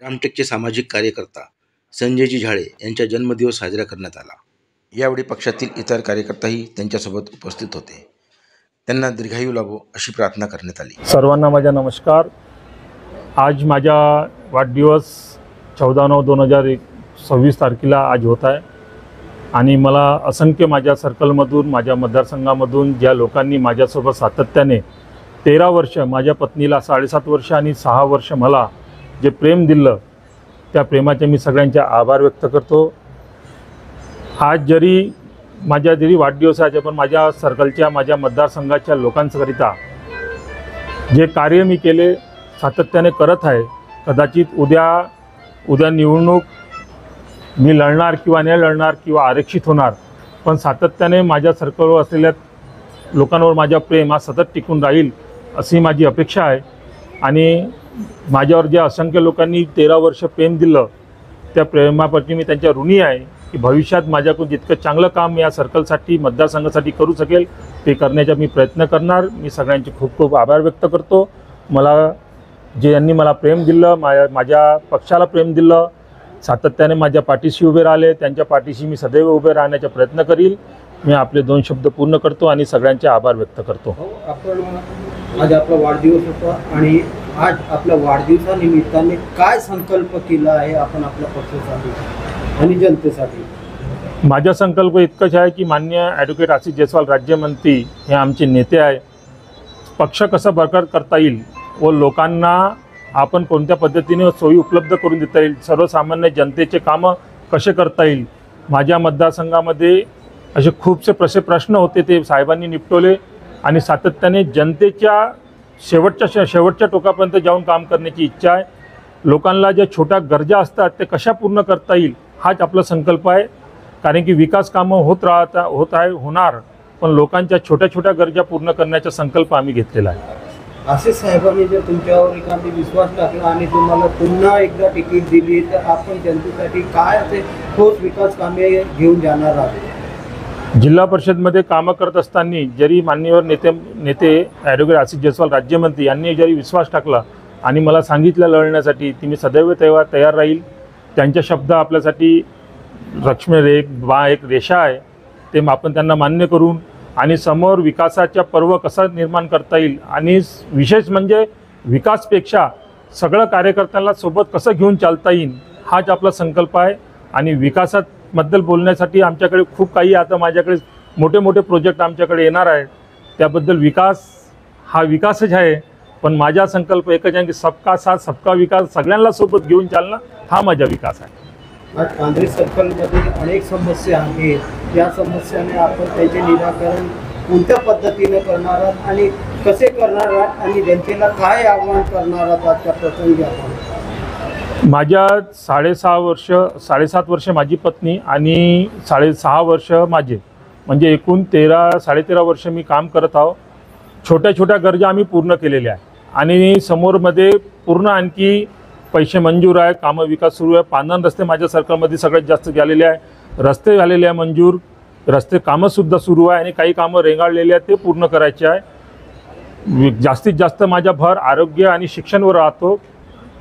रामटेकचे सामाजिक कार्यकर्ता संजयजी झाळे यांचा जन्मदिवस साजरा करण्यात आला। यावेळी पक्षातील इतर कार्यकर्ताही त्यांच्यासोबत उपस्थित होते। त्यांना दीर्घायू लाभो अशी प्रार्थना करण्यात आली। सर्वांना माझा नमस्कार। आज माझा वाढदिवस 14/9/2026 तारखेला आज होत आहे आणि मला असंख्य माझ्या सर्कलमधून माझ्या मतदारसंघामधून ज्या लोकांनी माझ्यासोबत सातत्याने 13 वर्ष, माझ्या पत्नीला 7.5 वर्ष आणि 6 वर्ष मला जे प्रेम दिलं, त्या प्रेमाचे मी सगळ्यांचे आभार व्यक्त करतो। आज जरी वाढदिवस आहे पण माझ्या सर्कलच्या, माझ्या मतदारसंघाच्या लोकांकरिता जे कार्य मी केले, सातत्याने करत आहे। कदाचित उद्या निवडणूक मी लढणार किंवा नाही लढणार किंवा आरक्षित होणार, पण सातत्याने माझ्या सर्कलवर असलेल्या लोकांवर माझा प्रेम हा सतत टिकून राहील अशी माझी अपेक्षा आहे। आणि माझ्यावर ज्या असंख्य लोकांनी 13 वर्ष प्रेम दिलं, त्या प्रेमाप्रती मी त्यांच्या ऋणी आहे की भविष्यात माझ्याकडून जितकं चांगलं काम या सर्कलसाठी, मतदारसंघासाठी करू शकेल ते करण्याचा मी प्रयत्न करणार। मी सगळ्यांचे खूप खूप आभार व्यक्त करतो। यांनी मला प्रेम दिलं, माझ्या पक्षाला प्रेम दिलं, सातत्याने माझ्या पाठीशी उभे राहिले, त्यांच्या पाठीशी मी सदैव उभे राहण्याचा प्रयत्न करील। मी आपले 2 शब्द पूर्ण करतो आणि सगळ्यांचे आभार व्यक्त करतो। आपण आज आपला वाढदिवस होता आणि आज आपल्या वाढदिवसानिमित्ताने काय संकल्प केला आहे आपण आपल्या पक्षासाठी आणि जनतेसाठी? माझा संकल्प इतकाच आहे की माननीय ॲडव्होकेट आशिष जयस्वाल राज्यमंत्री हे आमचे नेते आहे। पक्ष कसा बळकट करता येईल व लोकांना आपण कोणत्या पद्धतीने सोयी उपलब्ध करून देता येईल, सर्वसामान्य जनतेचे कामं कसे करता येईल। माझ्या मतदारसंघामध्ये असे खूपसे प्रश्न होते, ते साहेबांनी निपटवले आणि सातत्याने जनतेच्या शेवटच्या टोकापर्यंत जाऊन काम करण्याची इच्छा आहे। लोकांना ज्या छोट्या गरजा असतात ते कशा पूर्ण करता येईल हाच आपला संकल्प आहे। कारण की विकास कामं होणार, पण लोकांच्या छोट्या गरजा पूर्ण करण्याचा संकल्प आम्ही घेतलेला आहे। आशिष साहेबांनी जर तुमच्यावर एखादी विश्वास टाकला आणि तुम्हाला पुन्हा एकदा तिकीट दिली तर आपण जनतेसाठी काय असे ठोस विकास कामे घेऊन जाणार आहात? जिल्हा परिषदमध्ये कामं करत असताना जरी मान्यवर नेते ॲडव्होकेट आशिष जयस्वाल राज्यमंत्री यांनी जरी विश्वास टाकला आणि मला सांगितलं लढण्यासाठी, ती मी सदैव तयार राहील। त्यांच्या शब्द आपल्यासाठी एक रेषा आहे, ते आपण त्यांना मान्य करून आणि समोर विकासाच्या पर्व कसा निर्माण करता येईल आणि विशेष म्हणजे विकासपेक्षा सगळं कार्यकर्त्यांना सोबत कसं घेऊन चालता येईल हाच आपला संकल्प आहे। आणि विकासाबद्दल बोलण्यासाठी आमच्याकडे खूप काही, आता माझ्याकडे मोठे प्रोजेक्ट आमच्याकडे येणार आहेत, त्याबद्दल विकासच आहे। पण माझा संकल्प एकच आहे की सबका साथ सबका विकास, सगळ्यांना सोबत घेऊन चालणं हा माझा विकास आहे। आज कांद्रे सर्कलमध्ये अनेक समस्या आहेत, त्या समस्याने आपण त्याचे निराकरण कोणत्या पद्धतीने करणार आहात आणि कसे करणार आहात आणि जनतेला काय आव्हान करणार आहात त्या प्रसंगी? आपण माझ्या 7.5 वर्ष माझी पत्नी आणि 6.5 वर्ष माझे, म्हणजे एकूण 13-13.5 वर्ष मी काम करत आहो। छोट्या गरजा आम्ही पूर्ण केलेल्या आहे आणि समोरमध्ये पूर्ण आणखी पैसे मंजूर आहे, कामं विकास सुरू आहे। पांधन रस्ते माझ्या सर्कलमध्ये सगळ्यात जास्त झालेले आहे, रस्ते झालेले आहे मंजूर, रस्ते कामंसुद्धा सुरू आहे आणि काही कामं रेंगाळलेले आहेत, ते पूर्ण करायचे आहे। जास्तीत जास्त माझा भर आरोग्य आणि शिक्षणावर राहतो,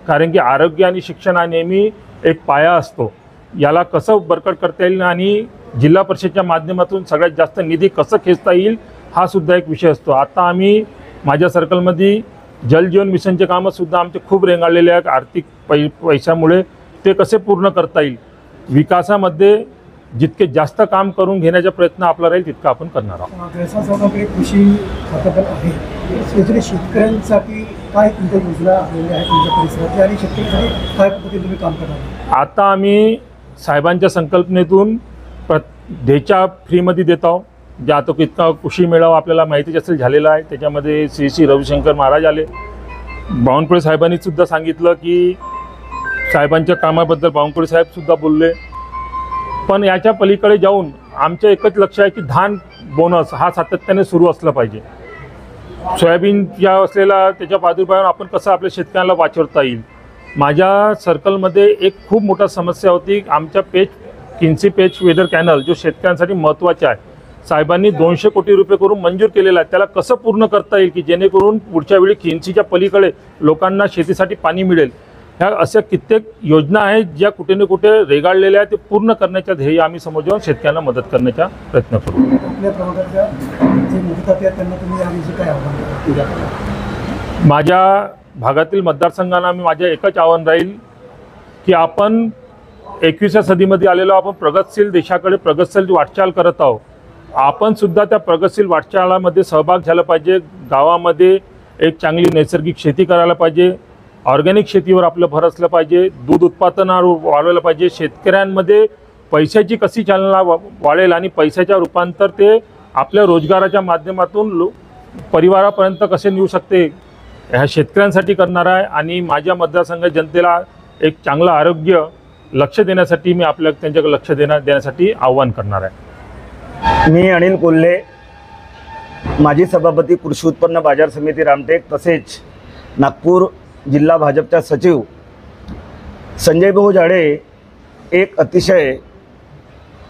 कारण की आरोग्य आणि शिक्षण हा नेहमी एक पाया असतो। याला कसं बळकट करता येईल आणि जिल्हा परिषदेच्या माध्यमातून सगळ्यात जास्त निधी कसं खेचता येईल हा सुद्धा एक विषय असतो। आता आम्ही माझ्या सर्कलमध्ये जलजीवन मिशनचे कामंसुद्धा आमचे खूप रेंगाळलेले आहेत, आर्थिक पैशामुळे ते कसे पूर्ण करता येईल। विकासामध्ये जितके जास्त काम करून घेण्याचा प्रयत्न आपला राहील तितका आपण करणार आहोत। कृषी खातं आहे, शेतकऱ्यांसाठी काय तुमच्या योजना आलेल्या आहेत तुमच्या परिसरात आणि शेतकऱ्यांसाठी काय पद्धतीने तुम्ही काम करणार? आता आम्ही साहेबांच्या संकल्पनेतून देच्या फ्रीमध्ये देत आहोत। जे आता इतका कृषी मेळावा आपल्याला माहितीच असेल झालेला आहे, त्याच्यामध्ये श्री रविशंकर महाराज आले। बावनकुळे साहेबांनी सुद्धा सांगितलं की साहेबांच्या कामाबद्दल बावनकुळे साहेबसुद्धा बोलले। पण याच्या पलीकडे जाऊन आमचं एकच लक्ष आहे की धान बोनस हा सातत्याने सुरू असला पाहिजे। सोयाबीन या असलेला त्याच्या प्रादुर्भावावर आपण कसं आपल्या शेतकऱ्यांना वाचवता येईल। माझ्या सर्कलमध्ये एक खूप मोठा समस्या होती, आमच्या किन्सी पेच वेदर कॅनल जो शेतकऱ्यांसाठी महत्त्वाचा आहे, साहेबांनी 200 कोटी रुपये करून मंजूर केलेला आहे, त्याला कसं पूर्ण करता येईल की जेणेकरून पुढच्या वेळी किन्सीच्या पलीकडे लोकांना शेतीसाठी पाणी मिळेल। ह्या अशा कित्येक योजना आहेत ज्या कुठे ना कुठे रेगाळलेल्या आहेत, ते पूर्ण करण्याच्या ध्येय आम्ही समोर जाऊन शेतकऱ्यांना मदत करण्याचा प्रयत्न करू. आपल्या प्रभागाच्या जे मतदाते आहेत त्यांना तुम्ही याविषयी काय आव्हान द्याल? माझ्या भागातील मतदारसंघांना मी माझ्या एकच आव्हान राहील की आपण 21व्या सदीमध्ये आलेलो, आपण प्रगतशील देशाकडे प्रगतशील वाटचाल करत आहोत. आपण सुद्धा त्या प्रगतशील वाटचालामध्ये सहभाग झाला पाहिजे. गावामध्ये एक चांगली नैसर्गिक शेती करायला पाहिजे, ऑर्गॅनिक शेतीवर आपलं भर असलं पाहिजे, दूध उत्पादनावर वाढवलं पाहिजे. शेतकऱ्यांमध्ये पैशाची कशी चालना वाढेल आणि पैशाच्या रूपांतर ते आपल्या रोजगाराच्या माध्यमातून परिवारापर्यंत कसे नेऊ शकते, ह्या शेतकऱ्यांसाठी करणार आहे. आणि माझ्या मतदारसंघ जनतेला एक चांगलं आरोग्य लक्ष देण्यासाठी मी त्यांच्याकडे लक्ष देण्यासाठी आव्हान करणार आहे. मी अनिल कोल्हे, माजी सभापती कृषी उत्पन्न बाजार समिती रामटेक, तसेच नागपूर जिल्हा भाजपचा सचिव. संजय भाऊ झाडे एक अतिशय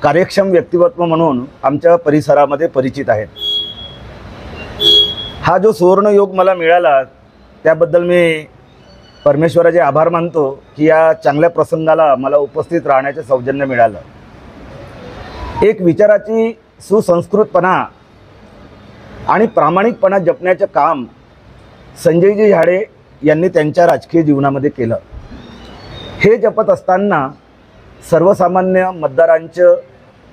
कार्यक्षम व्यक्तिमत्व म्हणून आमच्या परिसरामध्ये परिचित आहेत. हा जो सुवर्णयोग मला मिळाला त्याबद्दल मी परमेश्वराचे आभार मानतो की या चांगल्या प्रसंगाला मला उपस्थित राहण्याचे सौजन्य मिळालं. एक विचाराची सुसंस्कृतपणा आणि प्रामाणिकपणा जपण्याचं काम संजयजी झाडे यांनी त्यांच्या राजकीय जीवनामध्ये केलं. हे जपत असताना सर्वसामान्य मतदारांचं,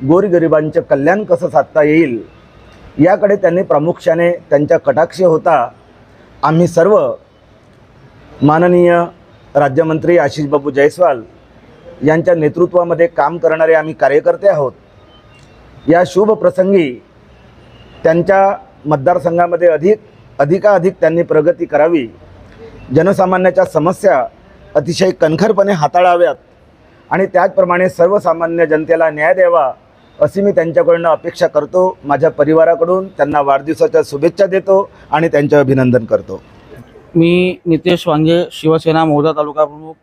गोरगरिबांचं कल्याण कसं साधता येईल याकडे त्यांनी प्रामुख्याने त्यांचा कटाक्ष होता. आम्ही सर्व माननीय राज्यमंत्री आशिष बाबू जयस्वाल यांच्या नेतृत्वामध्ये काम करणारे आम्ही कार्यकर्ते आहोत. या शुभ प्रसंगी त्यांच्या मतदारसंघामध्ये अधिकाधिक त्यांनी प्रगती करावी, जनसामान्याच्या समस्या अतिशय कणखरपणे हाताळाव्यात आणि त्याचप्रमाणे सर्वसामान्य जनतेला न्याय द्यावा अशी मी त्यांच्याकडून अपेक्षा करतो. माझ्या परिवाराकडून त्यांना वाढदिवसाच्या शुभेच्छा देतो आणि त्यांचे अभिनंदन करतो. मी नितेश वांगे, शिवसेना मौदा तालुका प्रमुख.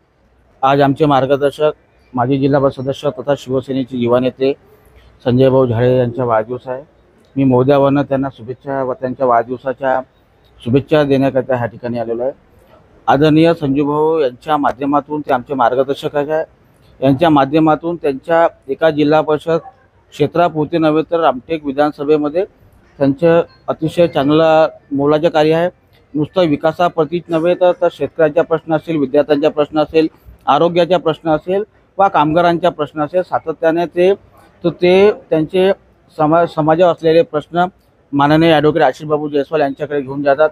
आज आमचे मार्गदर्शक, माजी जिल्हा परिषद सदस्य तथा शिवसेनेचे युवा नेते संजय भाऊ झाडे यांचा वाढदिवस आहे. मी मौद्यावरनं त्यांना शुभेच्छा व त्यांच्या वाढदिवसाच्या शुभेच्छा देण्याकरिता ह्या ठिकाणी आलेलो आहे. आदरणीय संजय भाऊ यांच्या माध्यमातून, ते आमचे मार्गदर्शक आहे, यांच्या माध्यमातून त्यांच्या एका जिल्हा परिषद क्षेत्रापुरते नव्हे तर रामटेक विधानसभेमध्ये त्यांचं अतिशय चांगलं मोलाचं कार्य आहे. नुसतं विकासाप्रतीच नव्हे तर शेतकऱ्यांचा प्रश्न असेल, विद्यार्थ्यांचा प्रश्न असेल, आरोग्याचा प्रश्न असेल वा कामगारांचा प्रश्न असेल, सातत्याने ते त्यांचे समाजावर असलेले प्रश्न माननीय ॲडव्होकेट आशिष बाबू जयस्वाल यांच्याकडे घेऊन जातात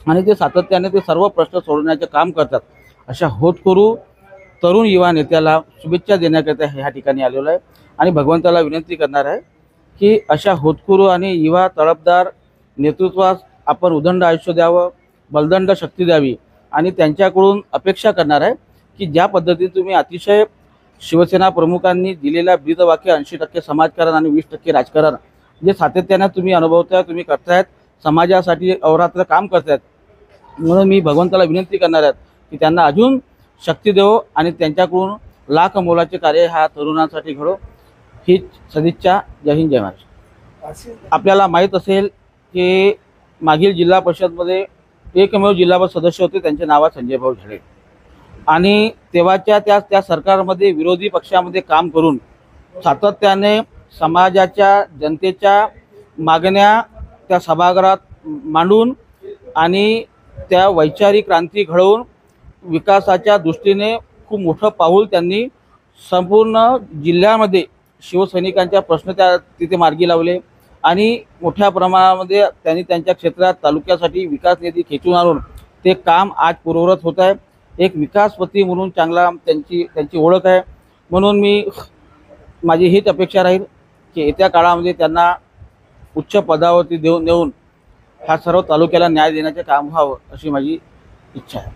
आणि ते सातत्याने ते सर्व प्रश्न सोडवण्याचे काम करतात. अशा होतकरू तरुण युवा नेत्याला शुभेच्छा देण्याकरिता ह्या ठिकाणी आलेलो आहे आणि भगवंताला विनंती करणार आहे की अशा होतकरू आणि युवा तळपदार नेतृत्वास आपण उदंड आयुष्य द्यावं, बलदंड शक्ती द्यावी आणि त्यांच्याकडून अपेक्षा करणार आहे की ज्या पद्धतीने तुम्ही अतिशय शिवसेना प्रमुखांनी दिलेल्या ब्रीदवाक्य 80% समाजकारण आणि 20% राजकारण जे सातत्याने तुम्ही अनुभवताय, तुम्ही करतायत, समाजासाठी अहोरात्र काम करतायत, म्हणून मी भगवंताला विनंती करणार आहे की त्यांना अजून शक्ती देवो आणि त्यांच्याकडून लाख मोलाचे कार्य ह्या तरुणांसाठी घडो. हीच सदिच्छा. जय हिंद, जय महाराष्ट्र. आपल्याला माहीत असेल की मागील जिल्हा परिषदमध्ये एकमेव जिल्हा परिषद सदस्य होते, त्यांचे नाव आहे संजय भाऊ झाडे आणि तेव्हाच्या त्या सरकारमध्ये विरोधी पक्षामध्ये काम करून सातत्याने समाजाच्या, जनतेच्या मागण्या त्या सभागृहात मांडून आणि त्या वैचारिक क्रांती घडवून विकासाच्या दृष्टीने खूप मोठं पाऊल त्यांनी संपूर्ण जिल्ह्यामध्ये शिवसैनिकांच्या प्रश्न तिथे मार्गी लावले आणि मोठ्या प्रमाणामध्ये त्यांनी त्यांच्या क्षेत्रात तालुक्यासाठी विकास निधी खेचून आणून ते काम आज पूर्ववत होत आहे. एक विकासपती म्हणून चांगला त्यांची ओळख आहे. म्हणून माझी हीच अपेक्षा राहील की येत्या काळामध्ये त्यांना उच्च पदावरती नेऊन ह्या सर्व तालुक्याला न्याय देण्याचे काम व्हावं अशी माझी इच्छा आहे.